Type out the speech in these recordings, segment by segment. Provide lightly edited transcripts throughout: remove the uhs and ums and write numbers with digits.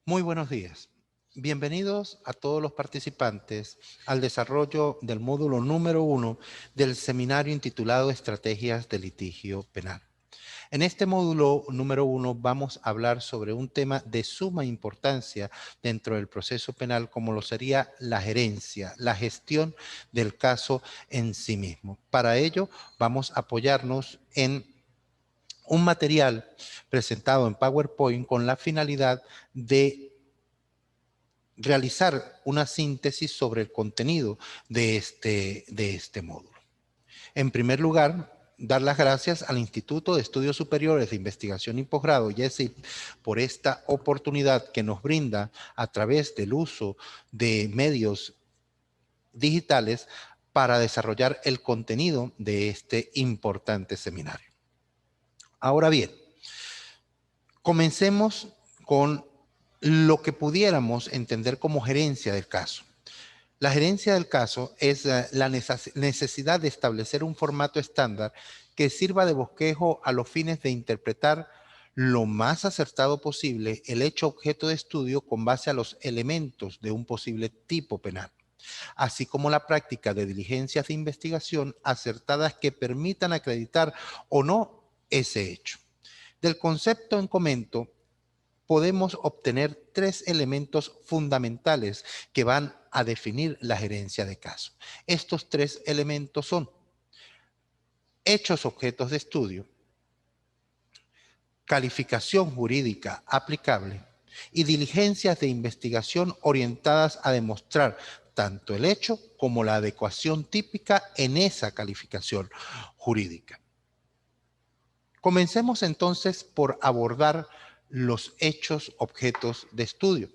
Muy buenos días. Bienvenidos a todos los participantes al desarrollo del módulo número 1 del seminario intitulado Estrategias de Litigio Penal. En este módulo número 1 vamos a hablar sobre un tema de suma importancia dentro del proceso penal, como lo sería la gerencia, la gestión del caso en sí mismo. Para ello vamos a apoyarnos en un material presentado en PowerPoint con la finalidad de realizar una síntesis sobre el contenido de este módulo. En primer lugar, dar las gracias al Instituto de Estudios Superiores de Investigación y Posgrado, IESIP, por esta oportunidad que nos brinda a través del uso de medios digitales para desarrollar el contenido de este importante seminario. Ahora bien, comencemos con lo que pudiéramos entender como gerencia del caso. La gerencia del caso es la necesidad de establecer un formato estándar que sirva de bosquejo a los fines de interpretar lo más acertado posible el hecho objeto de estudio con base a los elementos de un posible tipo penal, así como la práctica de diligencias de investigación acertadas que permitan acreditar o no ese hecho. Del concepto en comento, podemos obtener tres elementos fundamentales que van a definir la gerencia de caso. Estos tres elementos son hechos objetos de estudio, calificación jurídica aplicable y diligencias de investigación orientadas a demostrar tanto el hecho como la adecuación típica en esa calificación jurídica. Comencemos entonces por abordar los hechos objetos de estudio.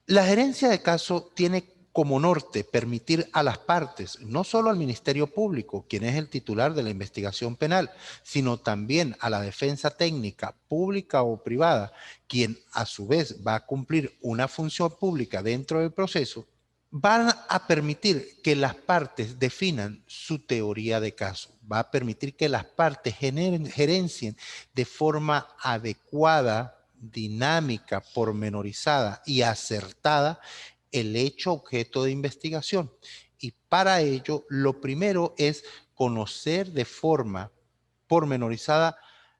La gerencia de caso tiene como norte permitir a las partes, no solo al Ministerio Público, quien es el titular de la investigación penal, sino también a la defensa técnica, pública o privada, quien a su vez va a cumplir una función pública dentro del proceso, van a permitir que las partes definan su teoría de caso, va a permitir que las partes gerencien de forma adecuada, dinámica, pormenorizada y acertada el hecho objeto de investigación. Y para ello, lo primero es conocer de forma pormenorizada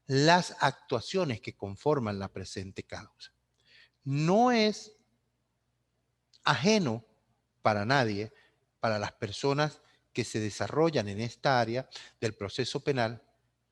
las actuaciones que conforman la presente causa. No es ajeno para nadie, para las personas que se desarrollan en esta área del proceso penal,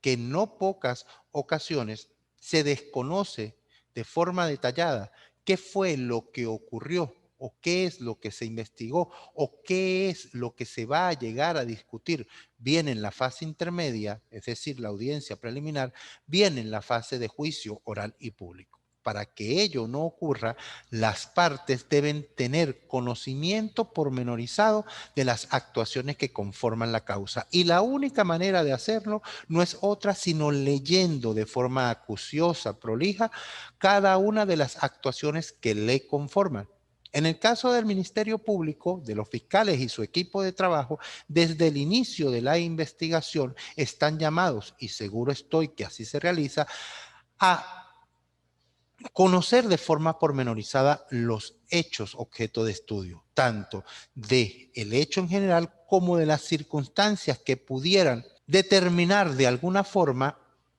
que en no pocas ocasiones se desconoce de forma detallada qué fue lo que ocurrió o qué es lo que se investigó o qué es lo que se va a llegar a discutir, bien en la fase intermedia, es decir, la audiencia preliminar, bien en la fase de juicio oral y público. Para que ello no ocurra, las partes deben tener conocimiento pormenorizado de las actuaciones que conforman la causa. Y la única manera de hacerlo no es otra sino leyendo de forma acuciosa, prolija, cada una de las actuaciones que le conforman. En el caso del Ministerio Público, de los fiscales y su equipo de trabajo, desde el inicio de la investigación están llamados, y seguro estoy que así se realiza, a conocer de forma pormenorizada los hechos objeto de estudio, tanto del hecho en general como de las circunstancias que pudieran determinar de alguna forma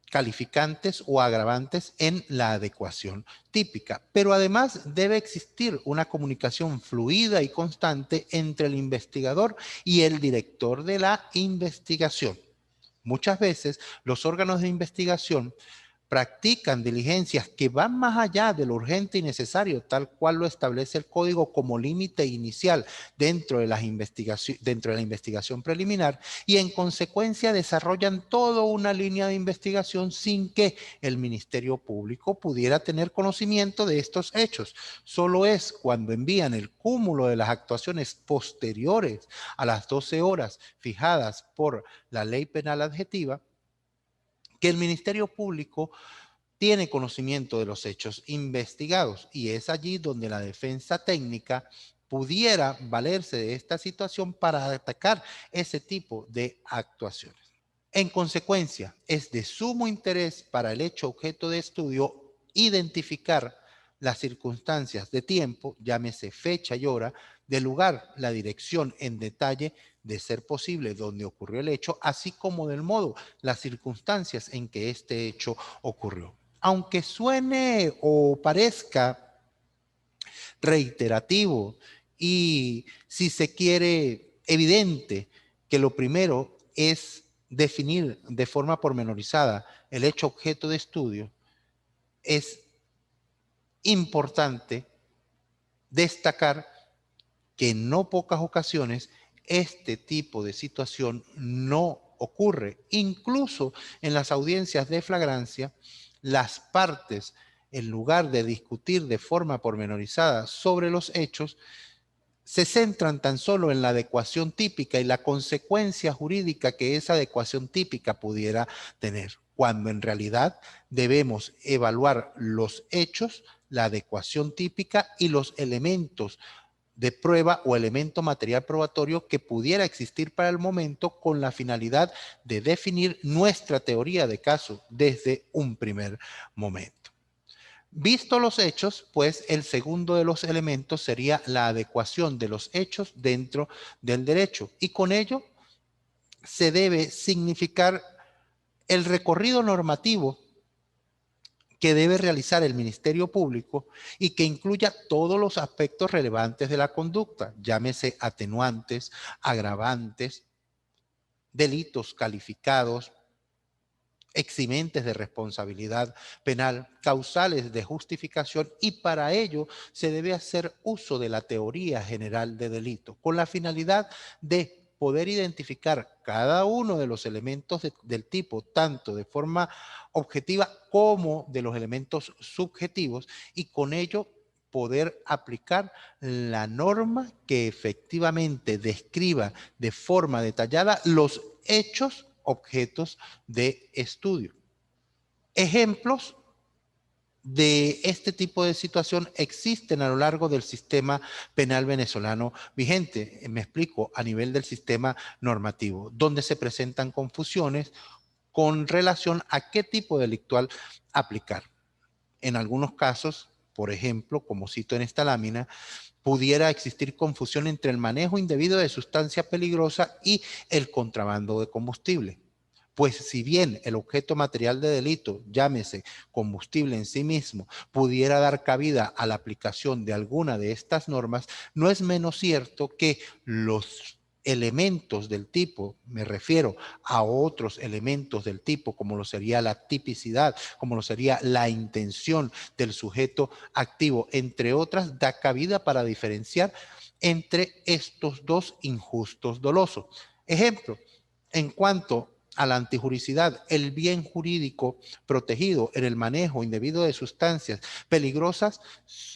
calificantes o agravantes en la adecuación típica. Pero además debe existir una comunicación fluida y constante entre el investigador y el director de la investigación. Muchas veces los órganos de investigación practican diligencias que van más allá de lo urgente y necesario, tal cual lo establece el código como límite inicial dentro de la investigación preliminar, y en consecuencia desarrollan toda una línea de investigación sin que el Ministerio Público pudiera tener conocimiento de estos hechos. Solo es cuando envían el cúmulo de las actuaciones posteriores a las 12 horas fijadas por la ley penal adjetiva que el Ministerio Público tiene conocimiento de los hechos investigados, y es allí donde la defensa técnica pudiera valerse de esta situación para atacar ese tipo de actuaciones. En consecuencia, es de sumo interés para el hecho objeto de estudio identificar las circunstancias de tiempo, llámese fecha y hora, del lugar, la dirección en detalle, de ser posible, donde ocurrió el hecho, así como del modo, las circunstancias en que este hecho ocurrió. Aunque suene o parezca reiterativo y, si se quiere, evidente que lo primero es definir de forma pormenorizada el hecho objeto de estudio, es importante destacar que en no pocas ocasiones este tipo de situación no ocurre. Incluso en las audiencias de flagrancia, las partes, en lugar de discutir de forma pormenorizada sobre los hechos, se centran tan solo en la adecuación típica y la consecuencia jurídica que esa adecuación típica pudiera tener, cuando en realidad debemos evaluar los hechos, la adecuación típica y los elementos de prueba o elemento material probatorio que pudiera existir para el momento, con la finalidad de definir nuestra teoría de caso desde un primer momento. Visto los hechos, pues el segundo de los elementos sería la adecuación de los hechos dentro del derecho, y con ello se debe significar el recorrido normativo que debe realizar el Ministerio Público y que incluya todos los aspectos relevantes de la conducta, llámese atenuantes, agravantes, delitos calificados, eximentes de responsabilidad penal, causales de justificación, y para ello se debe hacer uso de la teoría general de delito, con la finalidad de poder identificar cada uno de los elementos del tipo, tanto de forma objetiva como de los elementos subjetivos, y con ello poder aplicar la norma que efectivamente describa de forma detallada los hechos objetos de estudio. Ejemplos de este tipo de situación existen a lo largo del sistema penal venezolano vigente. Me explico, a nivel del sistema normativo, donde se presentan confusiones con relación a qué tipo delictual aplicar. En algunos casos, por ejemplo, como cito en esta lámina, pudiera existir confusión entre el manejo indebido de sustancia peligrosa y el contrabando de combustible. Pues si bien el objeto material de delito, llámese combustible en sí mismo, pudiera dar cabida a la aplicación de alguna de estas normas, no es menos cierto que los elementos del tipo, me refiero a otros elementos del tipo, como lo sería la tipicidad, como lo sería la intención del sujeto activo, entre otras, da cabida para diferenciar entre estos dos injustos dolosos. Ejemplo, en cuanto a la antijuricidad, el bien jurídico protegido en el manejo indebido de sustancias peligrosas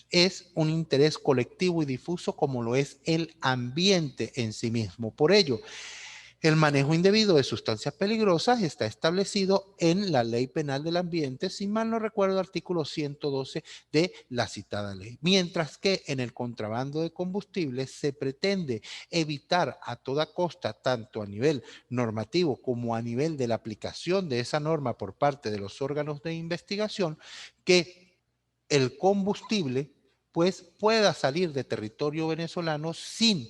es un interés colectivo y difuso, como lo es el ambiente en sí mismo. Por ello, el manejo indebido de sustancias peligrosas está establecido en la Ley Penal del Ambiente, si mal no recuerdo, artículo 112 de la citada ley. Mientras que en el contrabando de combustibles se pretende evitar a toda costa, tanto a nivel normativo como a nivel de la aplicación de esa norma por parte de los órganos de investigación, que el combustible pues pueda salir de territorio venezolano sin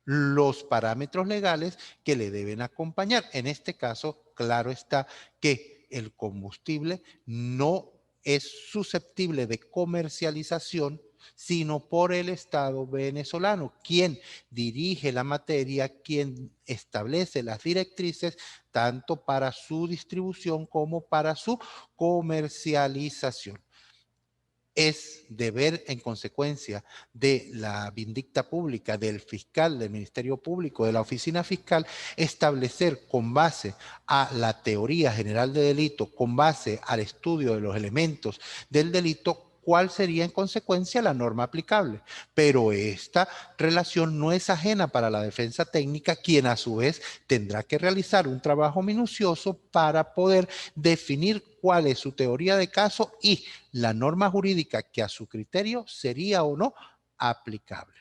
los parámetros legales que le deben acompañar. En este caso, claro está que el combustible no es susceptible de comercialización sino por el Estado venezolano, quien dirige la materia, quien establece las directrices tanto para su distribución como para su comercialización. Es deber, en consecuencia, de la vindicta pública, del fiscal, del Ministerio Público, de la Oficina Fiscal, establecer, con base a la teoría general de delito, con base al estudio de los elementos del delito, cuál sería en consecuencia la norma aplicable. Pero esta relación no es ajena para la defensa técnica, quien a su vez tendrá que realizar un trabajo minucioso para poder definir cuál es su teoría de caso y la norma jurídica que a su criterio sería o no aplicable.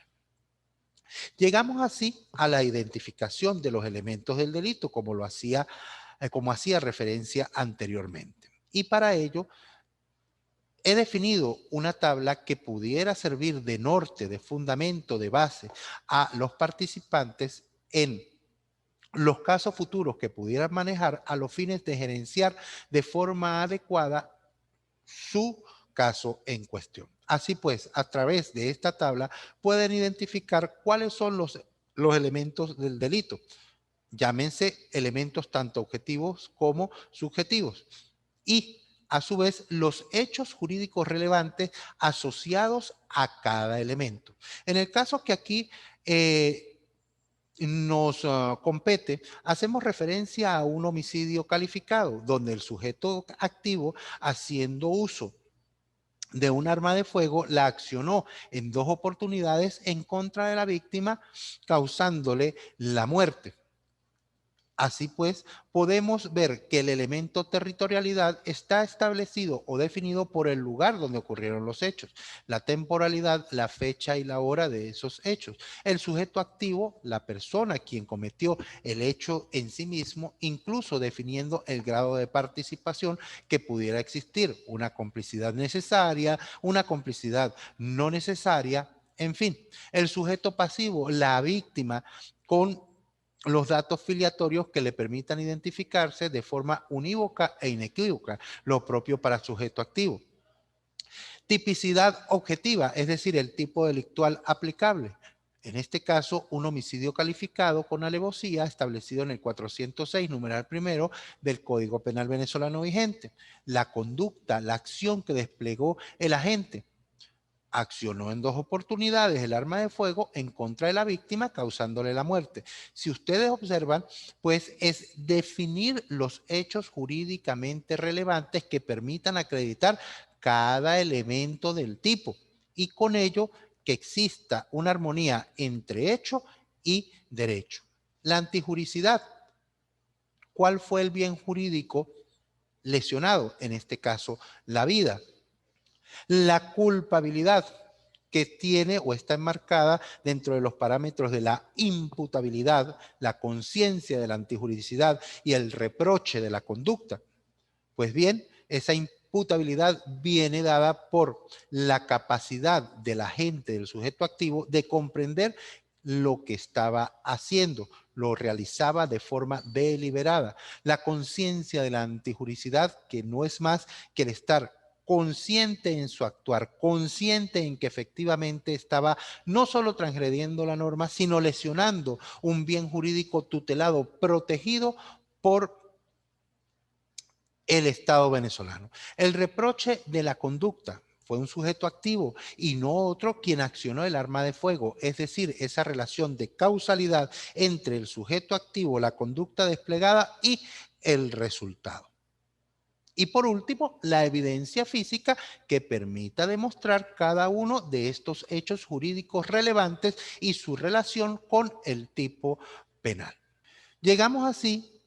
Llegamos así a la identificación de los elementos del delito, como hacía referencia anteriormente. Y para ello he definido una tabla que pudiera servir de norte, de fundamento, de base a los participantes en los casos futuros que pudieran manejar a los fines de gerenciar de forma adecuada su caso en cuestión. Así pues, a través de esta tabla pueden identificar cuáles son los elementos del delito. Llámense elementos tanto objetivos como subjetivos. Y a su vez los hechos jurídicos relevantes asociados a cada elemento. En el caso que aquí nos compete, hacemos referencia a un homicidio calificado, donde el sujeto activo, haciendo uso de un arma de fuego, la accionó en 2 oportunidades en contra de la víctima, causándole la muerte. Así pues, podemos ver que el elemento territorialidad está establecido o definido por el lugar donde ocurrieron los hechos, la temporalidad, la fecha y la hora de esos hechos. El sujeto activo, la persona quien cometió el hecho en sí mismo, incluso definiendo el grado de participación que pudiera existir, una complicidad necesaria, una complicidad no necesaria, en fin. El sujeto pasivo, la víctima, con los datos filiatorios que le permitan identificarse de forma unívoca e inequívoca, lo propio para sujeto activo. Tipicidad objetiva, es decir, el tipo delictual aplicable. En este caso, un homicidio calificado con alevosía establecido en el 406, numeral primero del Código Penal venezolano vigente. La conducta, la acción que desplegó el agente, accionó en 2 oportunidades el arma de fuego en contra de la víctima, causándole la muerte. Si ustedes observan, pues es definir los hechos jurídicamente relevantes que permitan acreditar cada elemento del tipo y con ello que exista una armonía entre hecho y derecho. La antijuricidad. ¿Cuál fue el bien jurídico lesionado? En este caso, la vida. La culpabilidad, que tiene o está enmarcada dentro de los parámetros de la imputabilidad, la conciencia de la antijuridicidad y el reproche de la conducta. Pues bien, esa imputabilidad viene dada por la capacidad del agente, del sujeto activo, de comprender lo que estaba haciendo, lo realizaba de forma deliberada. La conciencia de la antijuridicidad, que no es más que el estar consciente en su actuar, consciente en que efectivamente estaba no solo transgrediendo la norma, sino lesionando un bien jurídico tutelado, protegido por el Estado venezolano. El reproche de la conducta fue un sujeto activo y no otro quien accionó el arma de fuego, es decir, esa relación de causalidad entre el sujeto activo, la conducta desplegada y el resultado. Y por último, la evidencia física que permita demostrar cada uno de estos hechos jurídicos relevantes y su relación con el tipo penal. Llegamos así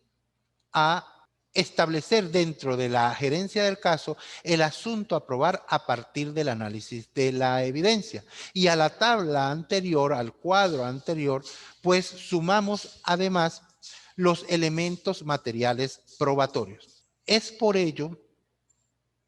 a establecer dentro de la gerencia del caso el asunto a probar a partir del análisis de la evidencia. Y a la tabla anterior, al cuadro anterior, pues sumamos además los elementos materiales probatorios. Es por ello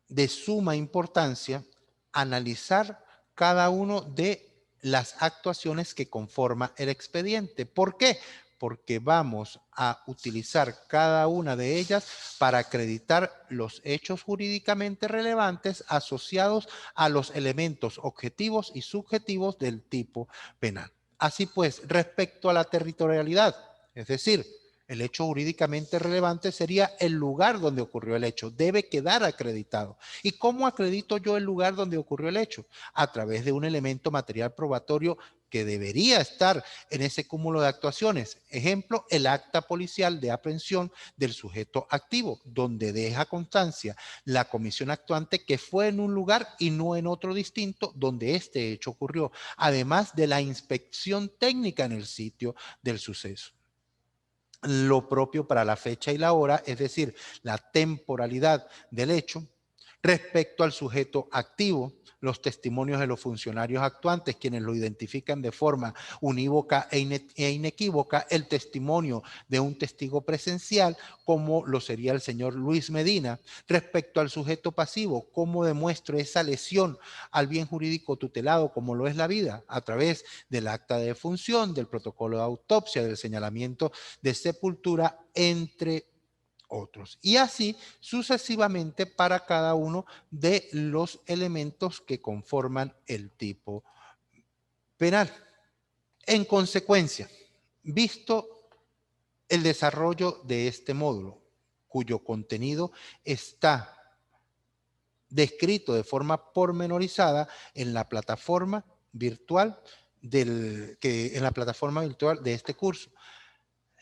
de suma importancia analizar cada uno de las actuaciones que conforma el expediente. ¿Por qué? Porque vamos a utilizar cada una de ellas para acreditar los hechos jurídicamente relevantes asociados a los elementos objetivos y subjetivos del tipo penal. Así pues, respecto a la territorialidad, es decir, el hecho jurídicamente relevante sería el lugar donde ocurrió el hecho. Debe quedar acreditado. ¿Y cómo acredito yo el lugar donde ocurrió el hecho? A través de un elemento material probatorio que debería estar en ese cúmulo de actuaciones. Ejemplo, el acta policial de aprehensión del sujeto activo, donde deja constancia la comisión actuante que fue en un lugar y no en otro distinto donde este hecho ocurrió, además de la inspección técnica en el sitio del suceso. Lo propio para la fecha y la hora, es decir, la temporalidad del hecho, Respecto al sujeto activo, los testimonios de los funcionarios actuantes, quienes lo identifican de forma unívoca e inequívoca, el testimonio de un testigo presencial, como lo sería el señor Luis Medina. Respecto al sujeto pasivo, cómo demuestro esa lesión al bien jurídico tutelado, como lo es la vida, a través del acta de defunción, del protocolo de autopsia, del señalamiento de sepultura, entre otros. Y así sucesivamente para cada uno de los elementos que conforman el tipo penal. En consecuencia, visto el desarrollo de este módulo, cuyo contenido está descrito de forma pormenorizada en la plataforma virtual de este curso.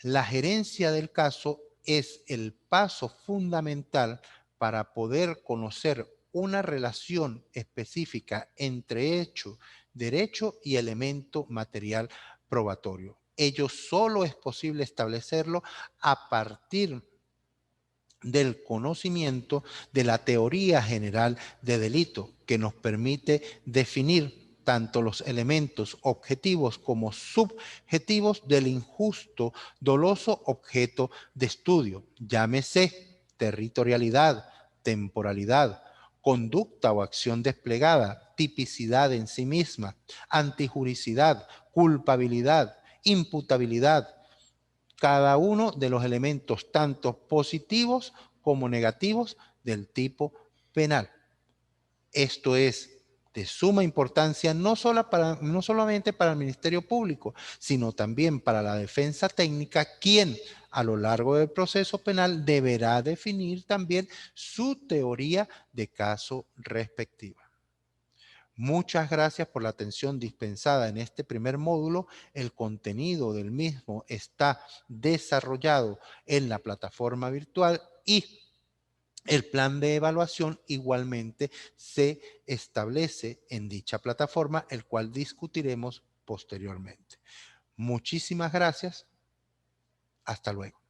La gerencia del caso es el paso fundamental para poder conocer una relación específica entre hecho, derecho y elemento material probatorio. Ello solo es posible establecerlo a partir del conocimiento de la teoría general de delito, que nos permite definir tanto los elementos objetivos como subjetivos del injusto, doloso objeto de estudio. Llámese territorialidad, temporalidad, conducta o acción desplegada, tipicidad en sí misma, antijuricidad, culpabilidad, imputabilidad, cada uno de los elementos, tanto positivos como negativos, del tipo penal. Esto es de suma importancia no solamente para el Ministerio Público, sino también para la defensa técnica, quien a lo largo del proceso penal deberá definir también su teoría de caso respectiva. Muchas gracias por la atención dispensada en este primer módulo. El contenido del mismo está desarrollado en la plataforma virtual y el plan de evaluación igualmente se establece en dicha plataforma, el cual discutiremos posteriormente. Muchísimas gracias. Hasta luego.